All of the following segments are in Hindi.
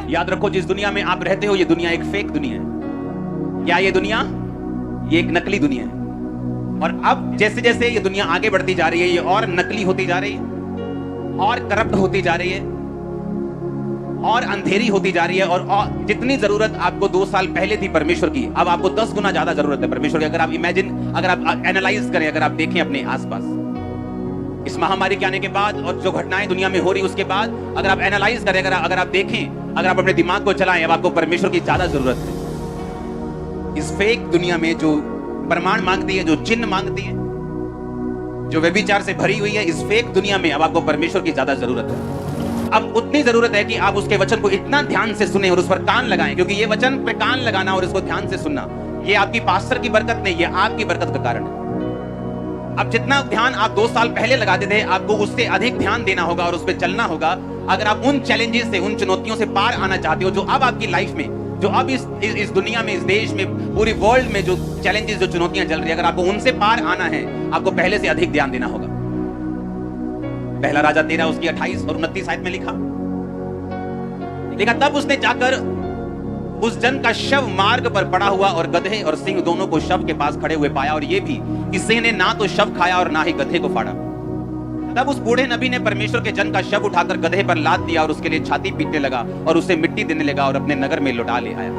याद रखो, जिस दुनिया में आप रहते हो ये दुनिया एक फेक दुनिया है। क्या ये दुनिया? ये एक नकली दुनिया है। और अब जैसे जैसे ये दुनिया आगे बढ़ती जा रही है, ये और नकली होती जा रही है, और करप्ट होती जा रही है, और अंधेरी होती जा रही है। और जितनी जरूरत आपको 2 साल पहले थी परमेश्वर की, अब आपको 10 गुना ज्यादा जरूरत है परमेश्वर की। अगर आप अगर आप एनालाइज करें, अगर आप देखें अपने आसपास इस महामारी के आने के बाद और जो घटनाएं दुनिया में हो रही उसके बाद, अगर आप एनालाइज करें, अगर आप देखें, अगर आप अपने दिमाग को चलाएं, अब आपको परमेश्वर की ज्यादा जरूरत है। इस फेक दुनिया में जो प्रमाण मांगती है, जो चिन्ह मांगती है, जो व्यभिचार से भरी हुई है, इस फेक दुनिया में अब आपको परमेश्वर की ज्यादा जरूरत है। अब उतनी जरूरत है कि आप उसके वचन को इतना ध्यान से सुने और उस पर कान लगाएं, क्योंकि ये वचन पे कान लगाना और इसको ध्यान से सुनना, ये आपकी पास्टर की बरकत नहीं, ये आपकी बरकत का कारण है। अब जितना ध्यान आप 2 साल पहले लगाते थे, आपको उससे अधिक ध्यान देना होगा और उस पर चलना होगा। अगर आप उन चैलेंजेस से, उन चुनौतियों से पार आना चाहते हो जो अब आपकी लाइफ में, जो अब इस दुनिया में, इस देश में, पूरी वर्ल्ड में जो चैलेंजेस, जो चुनौतियां चल रही है, अगर आपको उनसे पार आना है, आपको पहले से अधिक ध्यान देना होगा। पहला राजा 13 उसकी 28 और 29 आयत में लिखा, तब उसने जाकर उस जन का शव मार्ग पर पड़ा हुआ और गधे और सिंह दोनों को शव के पास खड़े हुए पाया, और ये भी कि सिंह ने ना तो शव खाया और ना ही गधे को फाड़ा। तब उस बूढ़े नबी ने परमेश्वर के जन का शव उठाकर गधे पर लाद दिया और उसके लिए छाती पीटने लगा और उसे मिट्टी देने लगा और अपने नगर में लौटा ले आया।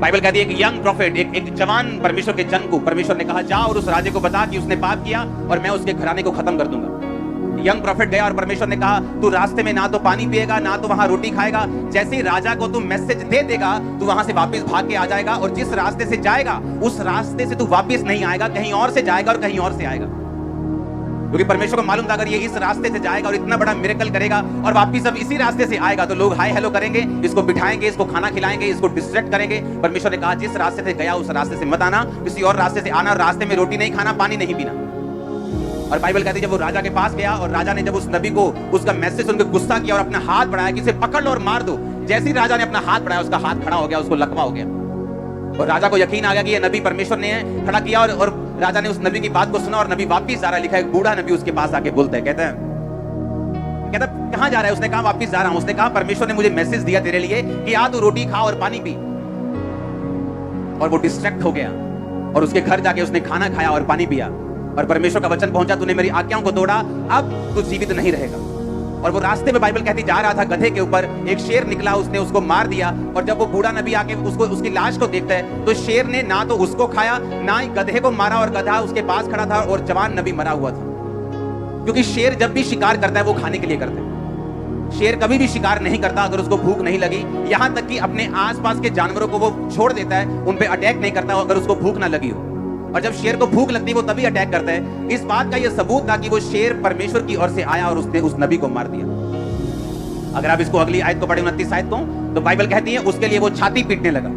बाइबल कहती है, एक यंग प्रॉफिट, एक जवान परमेश्वर के जन को परमेश्वर ने कहा, जा और उस राजे को बता कि उसने पाप किया और मैं उसके घराने को खत्म कर दूंगा। यंग प्रॉफिट गया और परमेश्वर ने कहा, तू रास्ते में ना तो पानी पिएगा, ना तो वहां रोटी खाएगा। जैसे ही राजा को तू मैसेज दे देगा, तू वहां से वापस भाग के आ जाएगा, और जिस रास्ते से जाएगा उस रास्ते से तू वापस नहीं आएगा, कहीं और से जाएगा और कहीं और से आएगा। क्योंकि परमेश्वर को मालूम था, अगर ये इस रास्ते से जाएगा और इतना बड़ा मिरेकल करेगा और वापस अब इसी रास्ते से आएगा, तो लोग हाय हेलो करेंगे, इसको बिठाएंगे, इसको खाना खिलाएंगे, इसको डिस्ट्रैक्ट करेंगे। परमेश्वर ने कहा, जिस रास्ते से गया उस रास्ते से मत आना, किसी और रास्ते से आना, रास्ते में रोटी नहीं खाना, पानी नहीं पीना। और बाइबल कहती है, जब वो राजा के पास गया और राजा ने जब उस नबी को उसका मैसेज सुनकर गुस्सा किया और अपना हाथ बढ़ाया कि इसे पकड़ लो और मार दो, जैसे ही राजा ने अपना हाथ बढ़ाया, उसका हाथ खड़ा हो गया, उसको लकवा हो गया। और राजा को यकीन आ गया कि ये नबी परमेश्वर ने खड़ा किया, और राजा ने उस नबी की बात को सुना और नबी वापिस आ रहा है। लिखा है, एक बूढ़ा नबी उसके पास आके बोलता है, कहता कहां जा रहा है? उसने कहा, वापिस जा रहा हूं। उसने कहा, परमेश्वर ने मुझे मैसेज दिया तेरे लिए कि आ तू रोटी खा और पानी पी। और वो डिस्ट्रैक्ट हो गया और उसके घर जाके उसने खाना खाया और पानी पिया, और परमेश्वर का वचन पहुंचा, तूने मेरी आज्ञाओं को तोड़ा, अब तू जीवित नहीं रहेगा। और वो रास्ते में बाइबल कहती जा रहा था, गधे के ऊपर एक शेर निकला, उसने उसको मार दिया। और जब वो बूढ़ा नबी आके उसकी लाश को देखता है, तो शेर ने ना तो उसको खाया, ना ही गधे को मारा, और गधा उसके पास खड़ा था और जवान नबी मरा हुआ था। क्योंकि शेर जब भी शिकार करता है वो खाने के लिए करता है। शेर कभी भी शिकार नहीं करता अगर उसको भूख नहीं लगी, यहां तक कि अपने आसपास के जानवरों को वो छोड़ देता है, उन पे अटैक नहीं करता अगर उसको भूख ना लगी हो। और जब शेर को भूख लगती है वो तभी अटैक करता है। इस बात का ये सबूत था कि वो शेर परमेश्वर की ओर से आया और उसने उस नबी को मार दिया। अगर आप इसको अगली आयत को पढ़े, 29 आयत को, तो बाइबल कहती है, उसके लिए वो छाती पीटने लगा।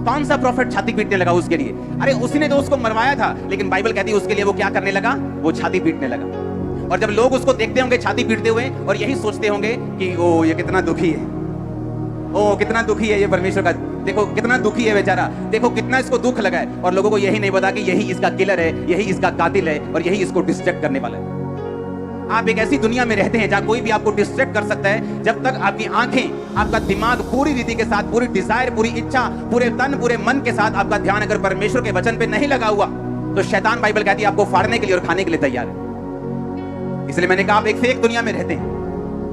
कौन सा प्रॉफिट छाती पीटने लगा उसके लिए? अरे उसी ने तो उसको मरवाया था, लेकिन बाइबल कहती है उसके लिए वो क्या करने लगा? वो छाती पीटने लगा। और जब लोग उसको देखते होंगे छाती पीटते हुए, और यही सोचते होंगे कि ओ ये कितना दुखी है, ओ कितना दुखी है ये परमेश्वर का, देखो कितना दुखी है बेचारा, देखो कितना इसको दुख लगा है। और लोगों को यही नहीं पता कि यही इसका किलर है, यही इसका कातिल है, और यही इसको डिस्ट्रैक्ट करने वाला है। आप एक ऐसी दुनिया में रहते हैं जहां कोई भी आपको डिस्ट्रैक्ट कर सकता है। जब तक आपकी आंखें, आपका दिमाग पूरी रीति के साथ, पूरी डिजायर, पूरी इच्छा, पूरे तन, पूरे मन के साथ आपका ध्यान अगर परमेश्वर के वचन पे नहीं लगा हुआ, तो शैतान, बाइबल कहती है, आपको फाड़ने के लिए और खाने के लिए तैयार है। इसलिए मैंने कहा, आप एक फेक दुनिया में रहते हैं।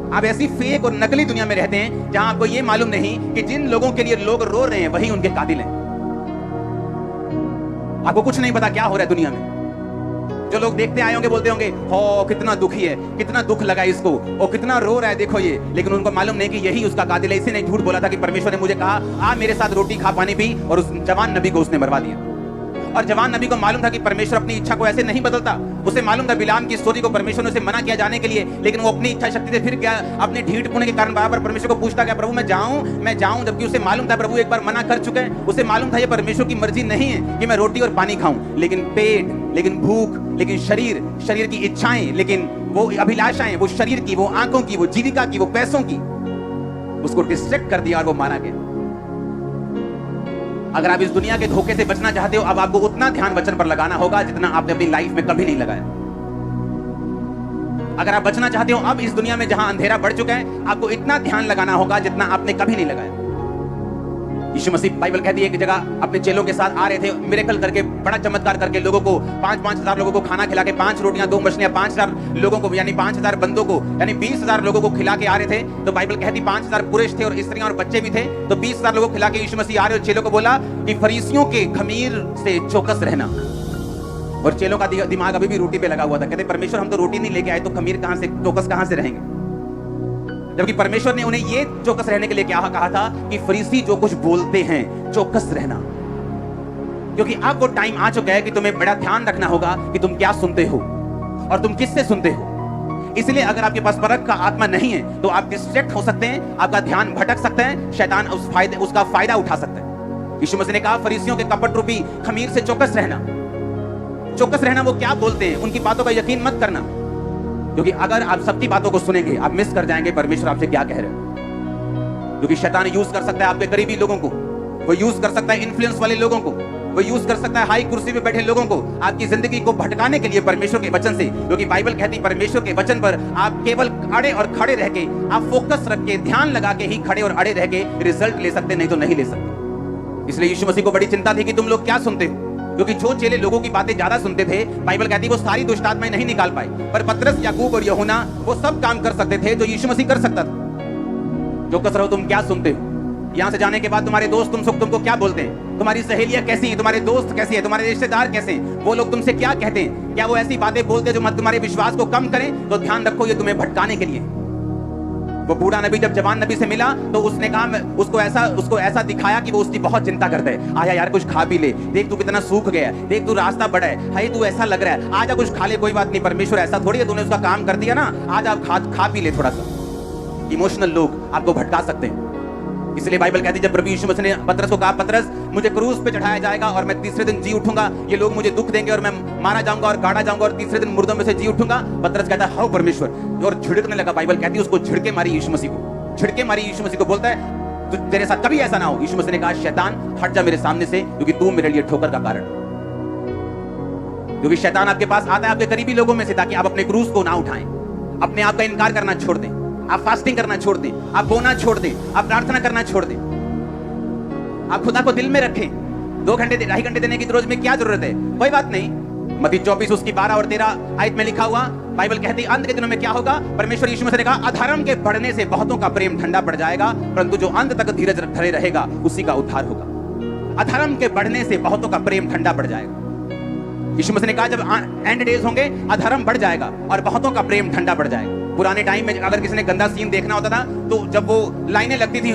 आप ऐसी फेक और नकली दुनिया में रहते हैं जहां आपको यह मालूम नहीं कि जिन लोगों के लिए लोग रो रहे हैं वही उनके कातिल हैं। आपको कुछ नहीं पता क्या हो रहा है दुनिया में। जो लोग देखते आए होंगे बोलते होंगे, हो कितना दुखी है, कितना दुख लगा इसको, और कितना रो रहा है, देखो ये। लेकिन उनको मालूम नहीं कि यही उसका कातिल है। इसी ने झूठ बोला था कि परमेश्वर ने मुझे कहा, आ मेरे साथ रोटी खा पानी पी, और उस जवान नबी को उसने मरवा दिया। और जवान नबी को मालूम था कि परमेश्वर अपनी इच्छा को ऐसे नहीं बदलता। उसे मालूम था बिलाम की स्टोरी को परमेश्वर ने उसे मना किया जाने के लिए, लेकिन वो अपनी इच्छा शक्ति से फिर क्या, अपने ढीठ पुणे के कारण बराबर परमेश्वर को पूछता गया, प्रभु मैं जाऊं, जबकि उसे मालूम था प्रभु एक बार मना कर चुके हैं। उसे मालूम था ये परमेश्वर की मर्जी नहीं है कि मैं रोटी और पानी खाऊं, लेकिन पेट, लेकिन भूख, लेकिन शरीर की इच्छाएं, लेकिन वो अभिलाषाएं, वो शरीर की, वो आंखों की, वो जीविका की, वो पैसों की, उसको डिस्ट्रैक्ट कर दिया और वो मारा गया। अगर आप इस दुनिया के धोखे से बचना चाहते हो, अब आपको उतना ध्यान वचन पर लगाना होगा जितना आपने अपनी लाइफ में कभी नहीं लगाया। अगर आप बचना चाहते हो अब इस दुनिया में जहां अंधेरा बढ़ चुका है, आपको इतना ध्यान लगाना होगा जितना आपने कभी नहीं लगाया। यीशु मसीह, बाइबल कहती है एक जगह अपने चेलों के साथ आ रहे थे, मिरेकल करके, बड़ा चमत्कार करके लोगों को 5,000 लोगों को खाना खिला के 5 रोटियां 2 मछलियां 5,000 लोगों को, यानी 5,000 बंदों को, यानी 20,000 लोगों को खिला के आ रहे थे। तो बाइबल कहती 5,000 पुरुष थे और स्त्रियां और बच्चे भी थे। तो 20,000 लोगों को खिला के यीशु मसीह आ रहे और चेलों को बोला कि फरीसियों के खमीर से चौकस रहना। और चेलों का दिमाग अभी भी रोटी पे लगा हुआ था। कहते परमेश्वर हम तो रोटी नहीं लेके आए, तो खमीर कहां से, चौकस कहां से रहेंगे? जबकि परमेश्वर ने उन्हें ये चौकस रहने के लिए क्या कहा था कि फरीसी जो कुछ बोलते हैं चौकस रहना, क्योंकि अब वो टाइम आ चुका है कि तुम्हें बड़ा ध्यान रखना होगा कि तुम क्या सुनते हो और तुम किससे सुनते हो। इसलिए अगर आपके पास परख का आत्मा नहीं है तो आप डिस्ट्रैक्ट हो सकते हैं, आपका ध्यान भटक सकता है, शैतान उसका फायदा उठा सकता है। यीशु मसीह ने कहा फरीसियों के कपट रूपी खमीर से चौकस रहना। चौकस रहना, वो क्या बोलते हैं उनकी बातों का यकीन मत करना, क्योंकि अगर आप सबकी बातों को सुनेंगे आप मिस कर जाएंगे परमेश्वर आपसे क्या कह रहे हैं। क्योंकि शैतान यूज कर सकता है आपके करीबी लोगों को, वो यूज कर सकता है इन्फ्लुएंस वाले लोगों को, वो यूज कर सकता है हाई कुर्सी पे बैठे लोगों को आपकी जिंदगी को भटकाने के लिए परमेश्वर के वचन से। क्योंकि बाइबल कहती है परमेश्वर के वचन पर आप केवल अड़े और खड़े रह के, आप फोकस रख के, ध्यान लगा के ही खड़े और अड़े रह के रिजल्ट ले सकते, नहीं तो नहीं ले सकते। इसलिए यीशु मसीह को बड़ी चिंता थी कि तुम लोग क्या सुनते हो, क्योंकि जो चेले लोगों की बातें ज्यादा सुनते थे, बाइबल कहती है वो सारी दुष्ट आत्माएं नहीं निकाल पाए, पर पतरस, याकूब और यूहन्ना वो सब काम कर सकते थे जो यीशु मसीह कर सकता था। जो कस रहो तुम क्या सुनते हो। यहां से जाने के बाद तुम्हारे दोस्त तुमको क्या बोलते हैं, तुम्हारी सहेलियां कैसी हैं, तुम्हारे दोस्त कैसे हैं, तुम्हारे रिश्तेदार कैसे हैं, वो लोग तुमसे क्या कहते हैं, क्या वो ऐसी बातें बोलते हैं जो तुम्हारे विश्वास को कम करें, तो ध्यान रखो ये तुम्हें भटकाने के लिए। वो बूढ़ा नबी जब जवान नबी से मिला तो उसने कहा, उसको ऐसा दिखाया कि वो उसकी बहुत चिंता करता है। आया यार कुछ खा भी ले, देख तू कितना सूख गया है, देख तू रास्ता बड़ा है, हाय तू ऐसा लग रहा है, आजा कुछ खा ले, कोई बात नहीं, परमेश्वर ऐसा थोड़ी है, तूने उसका काम कर दिया ना, आज आप खा पी ले थोड़ा सा। इमोशनल लोग आपको भटका सकते हैं। इसलिए बाइबल कहती है जब प्रभु यीशु मसीह ने पतरस को कहा, पतरस मुझे क्रूस पे चढ़ाया जाएगा और मैं तीसरे दिन जी उठूंगा, ये लोग मुझे दुख देंगे और मैं मारा जाऊंगा और गाड़ा जाऊंगा और तीसरे दिन मुर्दों में से जी उठूंगा। पतरस कहता है हाउ परमेश्वर, और झिड़कने लगा। बाइबल कहती है उसको झिड़के मारी यीशु मसीह को, झिड़के मारी यीशु मसीह को, बोलता है तो तेरे साथ कभी ऐसा ना हो। यीशु मसीह ने कहा शैतान हट जा मेरे सामने से, क्योंकि तू मेरे लिए ठोकर का कारण। क्योंकि शैतान आपके पास आता है आपके करीबी लोगों में से ताकि आप अपने क्रूस को ना उठाएं, अपने आप का इनकार करना छोड़ दें, आप फास्टिंग करना छोड़ दें, आप बोना छोड़ दें, आप प्रार्थना करना छोड़ दें, आप खुदा को दिल में रखें। 2 घंटे 2.5 घंटे देने की रोज में क्या जरूरत है, कोई बात नहीं। मत्ती 24 उसकी 12 और 13 आयत में लिखा हुआ, बाइबल कहती है अंत के दिनों में क्या होगा। परमेश्वर यीशु मसीह ने कहा अधर्म के बढ़ने से बहुतों का प्रेम ठंडा पड़ जाएगा, परंतु जो अंत तक धीरज धरे रहेगा उसी का उद्धार होगा। अधर्म के बढ़ने से बहुतों का प्रेम ठंडा पड़ जाएगा। यीशु मसीह ने कहा जब एंड डेज होंगे अधर्म बढ़ जाएगा और बहुतों का प्रेम ठंडा पड़ जाएगा। पुराने टाइम में अगर किसी ने गंदा सीन देखना होता था तो जब वो लाइनें लगती थी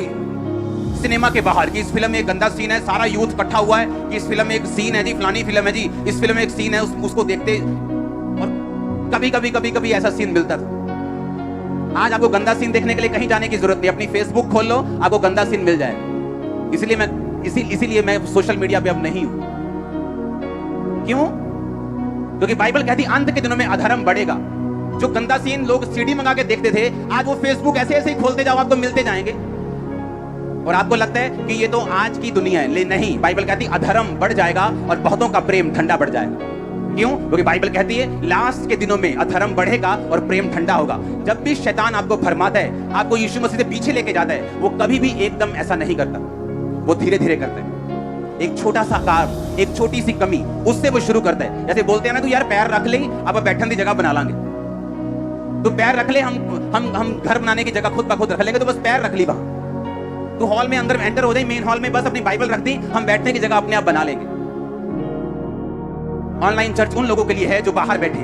सिनेमा के बाहर कि इस फिल्म में एक गंदा सीन है, सारा यूथ इकट्ठा हुआ है कि इस फिल्म में एक सीन है जी, फलानी फिल्म है जी, इस फिल्म में एक सीन है, उसको देखते। और कभी ऐसा सीन मिलता था। आज आपको गंदा सीन देखने के लिए कहीं जाने की जरूरत नहीं, अपनी फेसबुक खोल लो आपको गंदा सीन मिल जाएगा। इसीलिए मैं सोशल मीडिया पे अब नहीं हूं। क्यों? क्योंकि बाइबल कहती अंत के दिनों में अधर्म बढ़ेगा। जो गंदा सीन लोग सीडी मंगा के देखते थे, आज वो फेसबुक ऐसे ही खोलते जाओ आपको मिलते जाएंगे और आपको लगता है कि ये तो आज की दुनिया है। ले नहीं, बाइबल कहती अधर्म बढ़ जाएगा और बहुतों का प्रेम ठंडा बढ़ जाएगा। क्यों? क्योंकि बाइबल कहती है लास्ट के दिनों में अधर्म बढ़ेगा और प्रेम ठंडा होगा। जब भी शैतान आपको भरमाता है, आपको यीशु मसीह से पीछे लेके जाता है, वो कभी भी एकदम ऐसा नहीं करता, वो धीरे धीरे करता है। एक छोटा सा काम, एक छोटी सी कमी, उससे वो शुरू करता है। जैसे बोलते हैं ना तू यार पैर रख ले, अब बैठने की जगह बना लांगे, तो पैर रख ले, हम घर बनाने की जगह खुद ब खुद रख लेंगे, तो बस पैर रख ली वहां। तो हॉल में अंदर एंटर हो जाए, मेन हॉल में बस अपनी बाइबल रख दी, हम बैठने की जगह अपने आप बना लेंगे। ऑनलाइन चर्च उन लोगों के लिए है जो बाहर बैठे,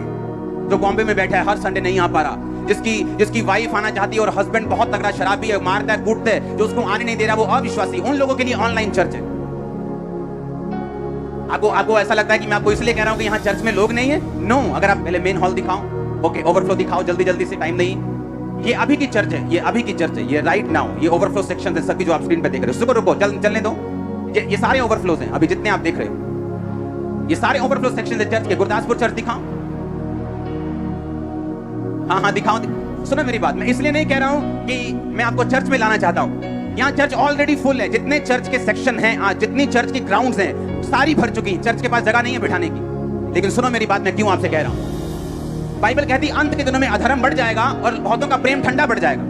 जो बॉम्बे में बैठा है, हर संडे नहीं आ पा रहा, जिसकी वाइफ आना चाहती है और हस्बैंड बहुत तगड़ा शराबी है, मारता है कूटता है, जो उसको आने नहीं दे रहा, वो अविश्वासी, उन लोगों के लिए ऑनलाइन चर्च है। आपको ऐसा लगता है कि मैं आपको इसलिए कह रहा हूं कि यहाँ चर्च में लोग नहीं है? नो, अगर आप पहले मेन हॉल दिखाओ, ओके, ओवरफ्लो दिखाओ, जल्दी से, टाइम नहीं। ये अभी की चर्च है, ये अभी की चर्च है, ये राइट नाउ, ये ओवरफ्लो सेक्शन है सभी जो आप स्क्रीन पे देख रहे हो। रुको चलने दो, ये सारे ओवरफ्लोज हैं अभी जितने आप देख रहे हो, ये सारे ओवरफ्लो सेक्शन है चर्च के। गुरदासपुर चर्च दिखाओ, हाँ दिखाओ। सुनो मेरी बात, मैं इसलिए नहीं कह रहा हूं कि मैं आपको चर्च में लाना चाहता हूं। यहाँ चर्च ऑलरेडी फुल है, जितने चर्च के सेक्शन हैं आज, जितनी चर्च की ग्राउंड्स हैं, सारी भर चुकी। चर्च के पास जगह नहीं है बिठाने की। लेकिन सुनो मेरी बात, मैं क्यों आपसे कह रहा हूं। बाइबल कहती अंत के दिनों में अधर्म बढ़ जाएगा और बहुतों का प्रेम ठंडा बढ़ जाएगा।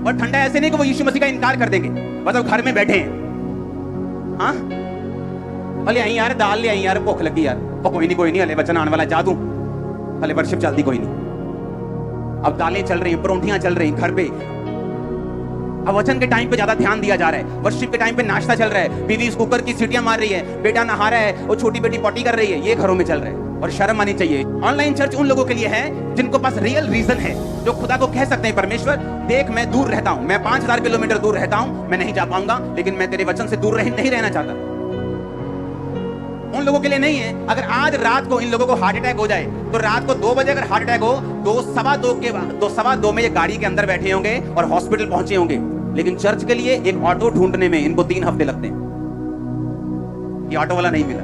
और ठंडा ऐसे नहीं कि वो यीशु मसीह का इनकार कर देंगे, मतलब घर में बैठे हैं, हाँ हले आई यार, दाल ले आई यार, भुख लगी यार। कोई नहीं हले वचन आने वाला, जा दूं, हले वर्शिप चलती कोई नहीं। अब दालें चल रही, परोंठियां चल रही घर पे। अब वचन के टाइम पे ज्यादा ध्यान दिया जा रहा है, वर्शिप के टाइम पे नाश्ता चल रहा है, बीवी कुकर की सीटियां मार रही है, बेटा नहा रहा है और छोटी बेटी पॉटी कर रही है, ये घरों में चल रहा है। और शर्म आनी चाहिए। ऑनलाइन चर्च उन लोगों के लिए है जिनको पास रियल रीजन है, जो खुदा को कह सकते हैं, परमेश्वर देख मैं दूर रहता हूं, मैं 5000 किलोमीटर दूर रहता हूं, मैं नहीं जा पाऊंगा, लेकिन मैं तेरे वचन से दूर नहीं रहना चाहता। उन लोगों के लिए नहीं है। अगर आज रात को इन लोगों को हार्ट अटैक हो जाए, तो रात को 2 बजे अगर हार्ट अटैक हो, 2:15 में ये गाड़ी के अंदर बैठे होंगे और हॉस्पिटल पहुंचे होंगे। लेकिन चर्च के लिए एक ऑटो ढूंढने में इनको 3 हफ्ते लगते हैं। ये ऑटो वाला नहीं मिला।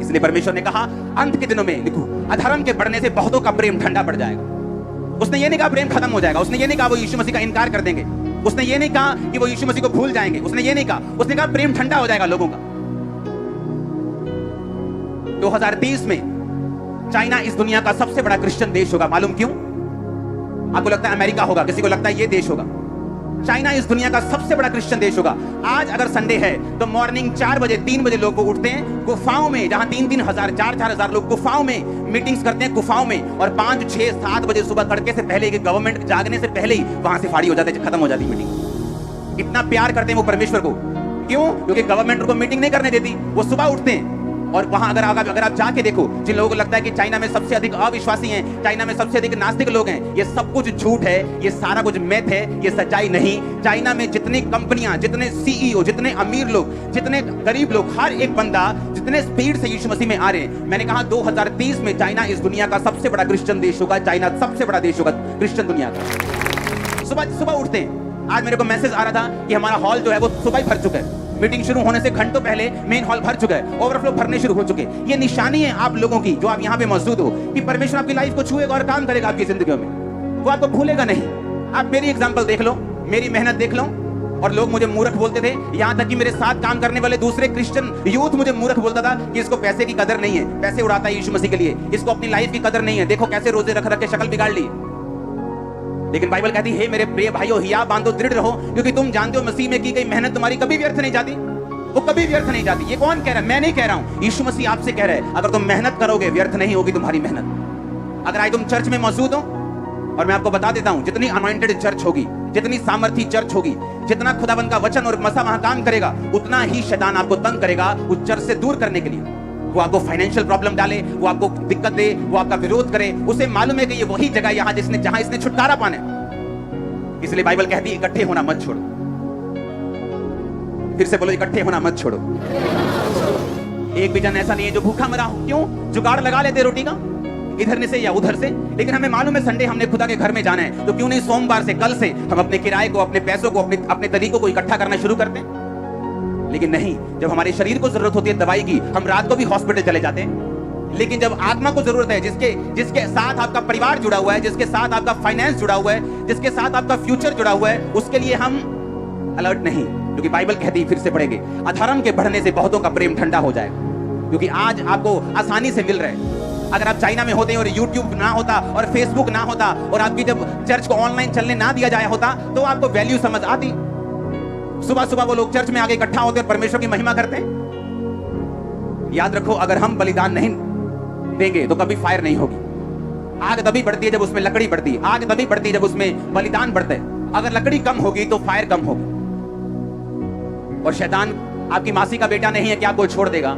इसलिए परमेश्वर ने कहा अंत के दिनों में लिखो, अधर्म के बढ़ने से बहुतों का प्रेम ठंडा पड़ जाएगा। उसने ये नहीं कहा प्रेम खत्म हो जाएगा, उसने ये नहीं कहा वो यीशु मसीह का इनकार कर देंगे, उसने ये नहीं कहा कि वो यीशु मसीह को भूल जाएंगे, उसने ये नहीं कहा, उसने कहा प्रेम ठंडा हो जाएगा लोगों का। 2030 में चाइना इस दुनिया का सबसे बड़ा क्रिश्चियन देश होगा। मालूम क्यों? आपको लगता है अमेरिका होगा, किसी को लगता है ये देश होगा। चाइना इस दुनिया का सबसे बड़ा क्रिश्चियन देश होगा। आज अगर संडे है तो मॉर्निंग 4 बजे 3 बजे लोग उठते हैं गुफाओं में, जहां 3-3 हजार 4-4 हजार लोग गुफाओं में मीटिंग्स करते हैं गुफाओं में, और 5, 6, 7 बजे सुबह तड़के से पहले, गवर्नमेंट जागने से पहले ही वहां से फाड़ी हो जाते, खत्म हो जाती मीटिंग। इतना प्यार करते हैं वो परमेश्वर को। क्यों? क्योंकि गवर्नमेंट उनको मीटिंग नहीं करने देती, वो सुबह उठते हैं। और वहां अगर आप जाके देखो, जिन लोगों को लगता है कि चाइना में सबसे अधिक अविश्वासी हैं, चाइना में सबसे अधिक नास्तिक लोग हैं, ये सब कुछ झूठ है, ये सारा कुछ मैथ है, ये सच्चाई नहीं। चाइना में जितनी कंपनियां, जितने सीईओ, जितने अमीर लोग, जितने गरीब लोग, हर एक बंदा जितने स्पीड से यीशु मसीह में आ रहे हैं, मैंने कहा 2030 में चाइना इस दुनिया का सबसे बड़ा क्रिश्चियन देश होगा। चाइना सबसे बड़ा देश होगा क्रिश्चियन दुनिया का। सुबह उठते हैं। आज मेरे को मैसेज आ रहा था कि हमारा हॉल जो है वो सुबह ही भर चुका है, मीटिंग शुरू होने से घंटों पहले मेन हॉल भर चुका है, ओवरफ्लो भरने शुरू हो चुके। ये निशानी है आप लोगों की, जो आप यहाँ पे मौजूद हो, कि परमेश्वर आपकी लाइफ को छुएगा और काम करेगा आपकी जिंदगी में। वो आपको भूलेगा नहीं। आप मेरी एग्जांपल देख लो, मेरी मेहनत देख लो। और लोग मुझे मूर्ख बोलते थे, यहाँ तक कि मेरे साथ काम करने वाले दूसरे क्रिश्चियन यूथ मुझे मूर्ख बोलता था कि इसको पैसे की कदर नहीं है, पैसे उड़ाता है यीशु मसीह के लिए, इसको अपनी लाइफ की कदर नहीं है, देखो कैसे रोजे रख के शक्ल बिगाड़ ली। लेकिन बाइबल कहती है मेरे प्रिय भाइयों, हिया बांधो, दृढ़ रहो, क्योंकि तुम जानते हो मसीह में की गई मेहनत तुम्हारी कभी व्यर्थ नहीं जाती। वो कभी व्यर्थ नहीं जाती। ये कौन कह रहा है? मैं नहीं कह रहा हूं, यीशु मसीह आपसे कह रहा है, अगर तुम मेहनत करोगे व्यर्थ नहीं होगी तुम्हारी मेहनत। अगर आज तुम चर्च में मौजूद हो, और मैं आपको बता देता हूं, जितनी अनॉइंटेड चर्च होगी, जितनी सामर्थी चर्च होगी, जितना खुदाबंद का वचन और मसा वहां काम करेगा, उतना ही शैतान आपको तंग करेगा उस चर्च से दूर करने के लिए। वो आपको फाइनेंशियल प्रॉब्लम डाले, वो आपको दिक्कत दे, वो आपका विरोध करे। उसे मालूम है कि ये वही जगह जहां इसने छुटकारा पाना है। इसलिए बाइबल कहती है इकट्ठे होना मत छोड़ो। फिर से बोलो, इकट्ठे होना मत छोड़ो। एक भी जन ऐसा नहीं है जो भूखा मरा हो। क्यों? जुगाड़ लगा लेते रोटी का, इधर से या उधर से। लेकिन हमें मालूम है संडे हमने खुदा के घर में जाना है, तो क्यों नहीं सोमवार से, कल से हम अपने किराए को, अपने पैसों को, अपने तरीकों को इकट्ठा करना शुरू करते हैं। लेकिन नहीं, जब हमारे शरीर को जरूरत होती है दवाई की, हम रात को भी हॉस्पिटल चले जाते हैं। लेकिन जब आत्मा को जरूरत है, जिसके साथ आपका परिवार जुड़ा हुआ है, जिसके साथ आपका फाइनेंस जुड़ा हुआ है, जिसके साथ आपका फ्यूचर जुड़ा हुआ है, उसके लिए हम अलर्ट नहीं। क्योंकि बाइबल कहती है, फिर से पढ़ेंगे, अधर्म के बढ़ने से बहुतों का प्रेम ठंडा हो जाएगा। क्योंकि आज आपको आसानी से मिल रहा है। अगर आप चाइना में होते और यूट्यूब ना होता और फेसबुक ना होता और आपकी जब चर्च को ऑनलाइन चलने ना दिया जाया होता, तो आपको वैल्यू समझ आती। सुबह सुबह वो लोग चर्च में आगे इकट्ठा होते और परमेश्वर की महिमा करते हैं। याद रखो, अगर हम बलिदान नहीं देंगे तो कभी फायर नहीं होगी। आग तभी बढ़ती है जब उसमें लकड़ी बढ़ती है, आग तभी बढ़ती है जब उसमें बलिदान बढ़ता है। अगर लकड़ी कम होगी तो फायर कम होगी। और शैतान आपकी मासी का बेटा नहीं है कि आपको छोड़ देगा।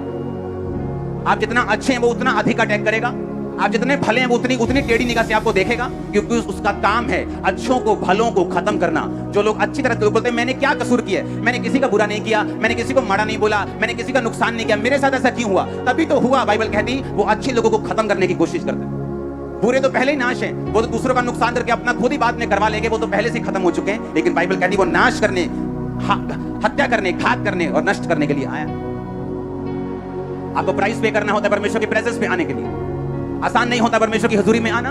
आप जितना अच्छे हैं वो उतना अधिक अटैक करेगा, आप जितने भले हैं वो उतनी टेढ़ी निगाह से आपको देखेगा, क्योंकि उसका काम है अच्छों को, भलों को खत्म करना। जो लोग अच्छी तरह से बोलते हैं मैंने क्या कसूर किया, मैंने किसी का बुरा नहीं किया, मैंने किसी को माड़ा नहीं बोला, मैंने किसी का नुकसान नहीं किया, मेरे साथ ऐसा क्यों हुआ? तभी तो हुआ। बाइबल कहती वो अच्छे लोगों को खत्म करने की कोशिश करते हैं। बुरे तो पहले ही नाश है, वो तो दूसरों का नुकसान करके अपना खुद ही बाद में करवा लेंगे, वो तो पहले से खत्म हो चुके हैं। लेकिन बाइबल कहती वो नाश करने, हत्या करने, घात करने और नष्ट करने के लिए आया। आपको प्राइस पे करना होता है परमेश्वर की प्रेजेंस में आने के लिए। आसान नहीं होता परमेश्वर की हजूरी में आना,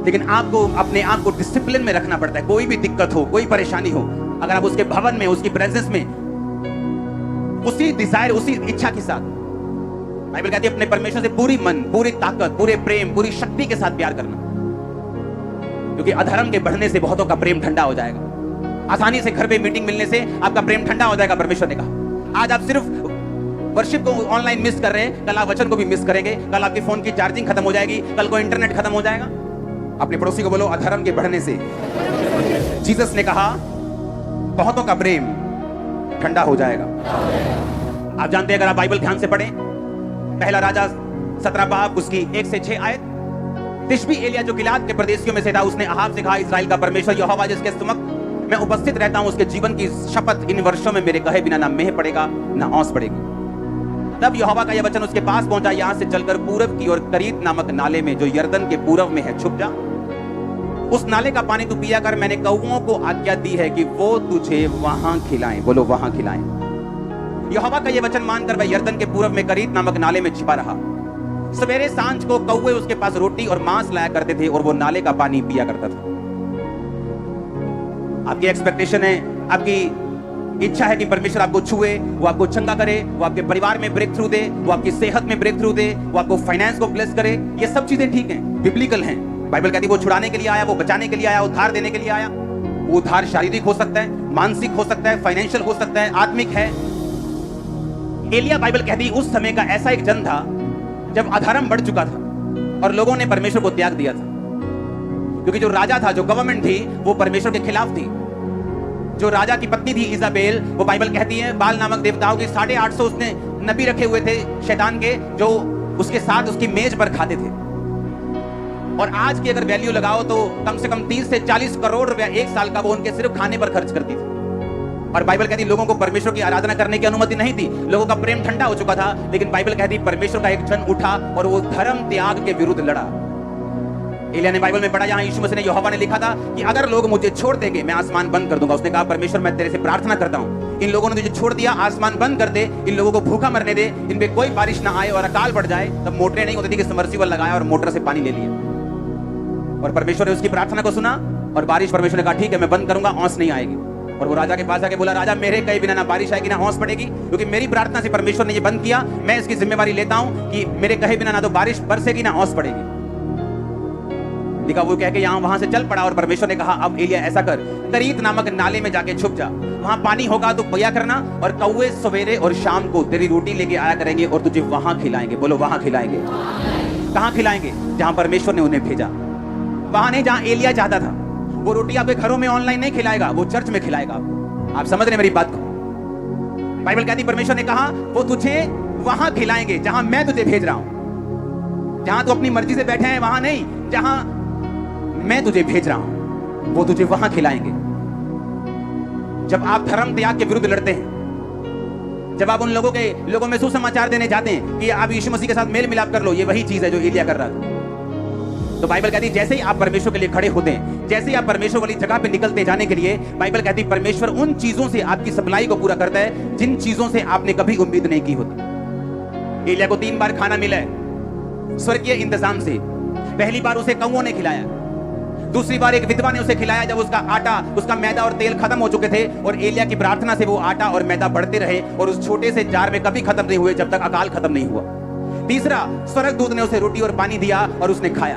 लेकिन आपको अपने आप को डिसिप्लिन में रखना पड़ता है। कोई भी दिक्कत हो, कोई परेशानी हो, अगर आप उसके भवन में, उसकी प्रेजेंस में, उसी डिजायर, उसी इच्छा के साथ, बाइबल कहती है अपने परमेश्वर से पूरी मन, पूरी ताकत, पूरे प्रेम, पूरी शक्ति के साथ प्यार करना, क्योंकि अधर्म के बढ़ने से बहुतों का प्रेम ठंडा हो जाएगा। आसानी से घर पे मीटिंग मिलने से आपका प्रेम ठंडा हो जाएगा, परमेश्वर ने कहा। आज आप सिर्फ वर्शिप को ऑनलाइन मिस कर रहे हैं, कल आप वचन को भी मिस करेंगे, कल आपके फोन की चार्जिंग खत्म हो जाएगी, कल को इंटरनेट खत्म हो जाएगा। अपने पड़ोसी को बोलो, अधर्म के बढ़ने से जीसस ने कहा बहुतों का प्रेम ठंडा हो जाएगा। आप जानते हैं, अगर आप बाइबल ध्यान से पढ़ें, पहला राजा 17 बाब उसकी 1 से 6 आयत, तिशबी एलिया जो गिलाद के प्रदेशियों में से था, उसने अहाब से कहा, इस्राएल का परमेश्वर यहोवा जिसके समक्ष मैं उपस्थित रहता हूं, उसके जीवन की शपथ, इन वर्षों में मेरे कहे बिना ना मेह पड़ेगा ना औंस पड़ेगी। तब यहोवा का यह वचन उसके पास पहुंचा, यहां से चलकर पूरब की ओर करीत नामक नाले में जो यरदन के पूरब में है छुप जा, उस नाले का पानी तू पिया कर। मैंने कौवों को आज्ञा दी है कि वो तुझे वहां खिलाएं। बोलो, वहां खिलाएं। यहोवा का यह वचन मानकर वह यरदन के पूरब में करीत नामक नाले में छिपा रहा। सवेरे सांझ को कौवे उसके पास रोटी और मांस लाया करते थे और वो नाले का पानी पिया करता था। आपकी एक्सपेक्टेशन है, आपकी इच्छा है कि परमेश्वर आपको छुए, वो आपको चंगा करे, वो आपके परिवार में ब्रेक थ्रू दे, वो आपकी सेहत में ब्रेक थ्रू दे, वो आपको फाइनेंस को ब्लेस करे। ये सब चीजें ठीक हैं, बिब्लिकल हैं। बाइबल कहती है वो छुड़ाने के लिए आया, वो बचाने के लिए आया, उद्धार देने के लिए आया। वो उद्धार शारीरिक हो सकता है, मानसिक हो सकता है, फाइनेंशियल हो सकता है, आत्मिक है। एलिया, बाइबल कहती है, उस समय का ऐसा एक जन था जब अधर्म बढ़ चुका था और लोगों ने परमेश्वर को त्याग दिया था, क्योंकि जो राजा था, जो गवर्नमेंट थी, वो परमेश्वर के खिलाफ थी। जो राजा की पत्नी थी इजाबेल, वो बाइबल कहती है बाल नामक देवताओं के 850 उसने नबी रखे हुए थे शैतान के, जो उसके साथ उसकी मेज पर खाते थे। और आज की अगर वैल्यू लगाओ तो कम से कम 30 से 40 करोड़ रुपया एक साल का वो उनके सिर्फ खाने पर खर्च करती थी। और बाइबल कहती लोगों को परमेश्वर की आराधना करने की अनुमति नहीं थी, लोगों का प्रेम ठंडा हो चुका था। लेकिन बाइबल कहती परमेश्वर का एक जन उठा और वो धर्म त्याग के विरुद्ध लड़ा। एलिया ने बाइबल में पढ़ा, यहाँ यीशु मसीह ने, यहोवा ने लिखा था कि अगर लोग मुझे छोड़ देंगे मैं आसमान बंद कर दूंगा। उसने कहा परमेश्वर मैं तेरे से प्रार्थना करता हूँ, इन लोगों ने तुझे छोड़ दिया, आसमान बंद कर दे, इन लोगों को भूखा मरने दे, इन पे कोई बारिश ना आए और अकाल पड़ जाए। तब मोटरें नहीं होती थी कि सबमर्सिबल लगाया और मोटर से पानी ले लिया। और परमेश्वर ने उसकी प्रार्थना को सुना और बारिश, परमेश्वर ने कहा ठीक है मैं बंद करूंगा, औंस नहीं आएगी। और वो राजा के पास आके बोला, राजा मेरे कहे बिना ना बारिश आएगी ना औंस पड़ेगी, क्योंकि मेरी प्रार्थना से परमेश्वर ने ये बंद किया। मैं इसकी जिम्मेवारी लेता हूं कि मेरे कहे बिना ना तो बारिश बरसेगी ना औंस पड़ेगी। देखा, वो कह के यहां वहां से चल पड़ा और परमेश्वर ने कहा अब एलिया ऐसा कर, करीत नामक नाले में जाके छुप जा, वहां पानी होगा तो पिया करना, और कौवे सवेरे और शाम को तेरी रोटी लेके आया करेंगे और तुझे वहां खिलाएंगे। बोलो, वहां खिलाएंगे। कहां खिलाएंगे? जहां परमेश्वर ने उन्हें भेजा, वहां नहीं जहां एलिया चाहता था। वो रोटी आपके घरों में ऑनलाइन नहीं खिलाएगा, वो चर्च में खिलाएगा। आप समझ रहे मेरी बात को? बाइबल कहती परमेश्वर ने कहा वो तुझे वहां खिलाएंगे जहां मैं तुझे भेज रहा हूं। जहां तू अपनी मर्जी से बैठे हैं वहां नहीं, जहां मैं तुझे भेज रहा हूं वो तुझे वहां खिलाएंगे। जब आप धर्म त्याग के विरुद्ध लड़ते हैं, जब आप उन लोगों में सुसमाचार देने जाते हैं कि आप यीशु मसीह के साथ मेल मिलाप कर लो, ये वही चीज है जो एलिया कर रहा था। तो बाइबल कहती है जैसे ही आप परमेश्वर के लिए खड़े होते हैं, जैसे ही आप परमेश्वर वाली जगह पे निकलते जाने के लिए, बाइबल कहती है परमेश्वर उन चीजों से आपकी सप्लाई को पूरा करता है जिन चीजों से आपने कभी उम्मीद नहीं की होती। एलिया को 3 बार खाना मिला है स्वर्गीय इंतजाम से। पहली बार उसे कौवों ने खिलाया, दूसरी बार एक विधवा ने उसे खिलाया जब उसका आटा, उसका मैदा और तेल खत्म हो चुके थे, और एलिया की प्रार्थना से वो आटा और मैदा बढ़ते रहे और उस छोटे से जार में कभी खत्म नहीं हुए जब तक अकाल खत्म नहीं हुआ। तीसरा, स्वर्गदूत ने उसे रोटी और पानी दिया और उसने खाया।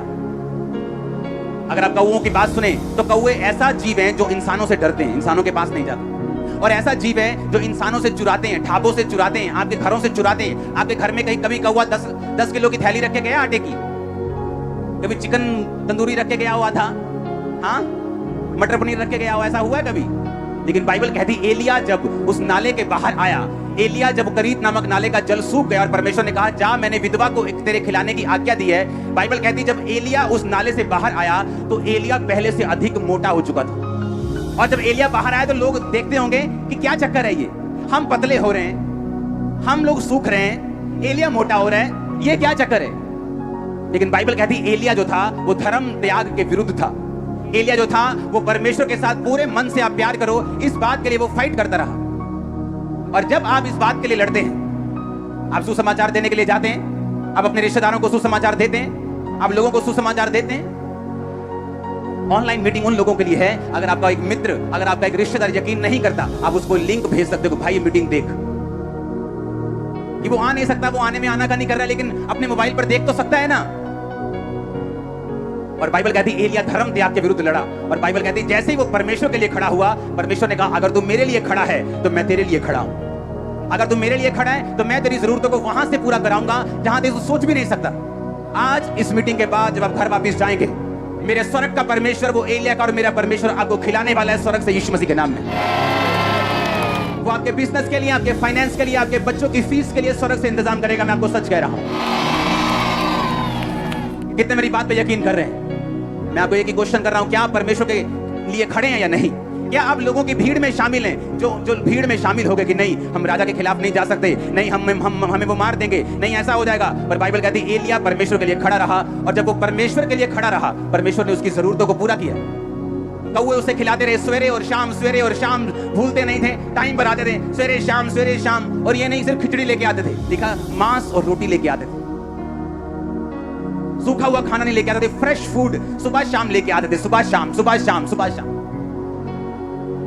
अगर आप कौवों की बात सुने तो कौवे ऐसा जीव है जो इंसानों से डरते हैं, इंसानों के पास नहीं जाते, और ऐसा जीव है जो इंसानों से चुराते हैं, ढाबों से चुराते हैं, आपके घरों से चुराते हैं। आपके घर में कभी कौवा 10 किलो की थैली रख के गया आटे की, कभी चिकन तंदूरी रख के गया हुआ था, हाँ मटर पनीर रख के गया हुआ, ऐसा हुआ है कभी? लेकिन बाइबल कहती एलिया जब उस नाले के बाहर आया, एलिया जब करीत नामक नाले का जल सूख गया और परमेश्वर ने कहा जा मैंने विधवा को तेरे खिलाने की आज्ञा दी है, बाइबल कहती जब एलिया उस नाले से बाहर आया तो एलिया पहले से अधिक मोटा हो चुका था। और जब एलिया बाहर आया तो लोग देखते होंगे कि क्या चक्कर है, ये हम पतले हो रहे हैं, हम लोग सूख रहे हैं, एलिया मोटा हो रहा है, ये क्या चक्कर है? लेकिन बाइबल कहती एलिया जो था वो धर्म त्याग के विरुद्ध था। एलिया जो था वो परमेश्वर के साथ पूरे मन से आप प्यार करो, इस बात के लिए वो फाइट करता रहा। और जब आप इस बात के लिए लड़ते हैं, आप सुसमाचार देने के लिए जाते हैं, आप अपने रिश्तेदारों को सुसमाचार देते हैं, आप लोगों को सुसमाचार देते हैं। ऑनलाइन मीटिंग उन लोगों के लिए है, अगर आपका एक मित्र, अगर आपका एक रिश्तेदार यकीन नहीं करता, आप उसको लिंक भेज सकते हो, भाई ये मीटिंग देख। कि वो आ नहीं सकता, वो आने में आना का नहीं कर रहा, लेकिन अपने मोबाइल पर देख तो सकता है ना। और बाइबल कहती है एलिया धर्म त्याग के विरुद्ध लड़ा। और बाइबल कहती है जैसे ही वो परमेश्वर के लिए खड़ा हुआ, परमेश्वर ने कहा अगर तू मेरे लिए खड़ा है तो मैं तेरे लिए खड़ा हूं। अगर तू मेरे लिए खड़ा है तो मैं तेरी जरूरतों को वहां से पूरा कराऊंगा जहां तू सोच भी नहीं सकता। आज इस मीटिंग के बाद जब आप घर वापस जाएंगे, मेरे स्वर्ग का परमेश्वर, वो एलिया का और मेरा परमेश्वर आपको खिलाने वाला है स्वर्ग से यीशु मसीह के नाम में। वो आपके बिजनेस के लिए, आपके फाइनेंस के लिए, आपके बच्चों की फीस के लिए स्वर्ग से इंतजाम करेगा। मैं आपको सच कह रहा हूं। कितने मेरी बात पे यकीन कर रहे हैं? मैं आपको एक ही क्वेश्चन कर रहा हूं, क्या आप परमेश्वर के लिए खड़े हैं या नहीं? क्या आप लोगों की भीड़ में शामिल हैं जो भीड़ में शामिल हो गए कि नहीं हम राजा के खिलाफ नहीं जा सकते, नहीं हमें वो मार देंगे, नहीं ऐसा हो जाएगा। पर बाइबल कहती है एलिया परमेश्वर के लिए खड़ा रहा, और जब वो परमेश्वर के लिए खड़ा रहा, परमेश्वर ने उसकी जरूरतों को पूरा किया। कौवे उसे खिलाते रहे सवेरे और शाम, भूलते नहीं थे, टाइम पर आते थे, सवेरे शाम। और ये नहीं सिर्फ खिचड़ी लेके आते थे, लिखा मांस और रोटी लेके आते थे, सूखा हुआ खाना नहीं लेके आते थे, फ्रेश फूड सुबह शाम लेके आते थे, सुबह शाम।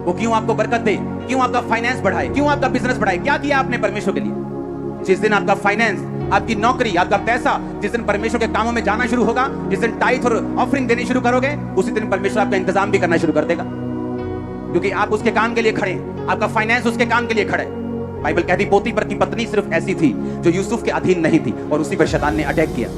वो क्यों आपको बरकत दे, क्यों आपका फाइनेंस बढ़ाए, क्यों आपका बिजनेस बढ़ाए? क्या किया आपने परमेश्वर के लिए? जिस दिन आपका फाइनेंस, आपकी नौकरी, आपका पैसा, जिस दिन परमेश्वर के कामों में जाना शुरू होगा, जिस दिन टाइथ और ऑफरिंग देनी शुरू करोगे, उसी दिन परमेश्वर आपका इंतजाम भी करना शुरू कर देगा, क्योंकि आप उसके काम के लिए खड़े हैं, आपका फाइनेंस उसके काम के लिए खड़े है। बाइबल कहती पोतीफर की पत्नी सिर्फ ऐसी थी जो यूसुफ के अधीन नहीं थी, और उसी पर शैतान ने अटैक किया।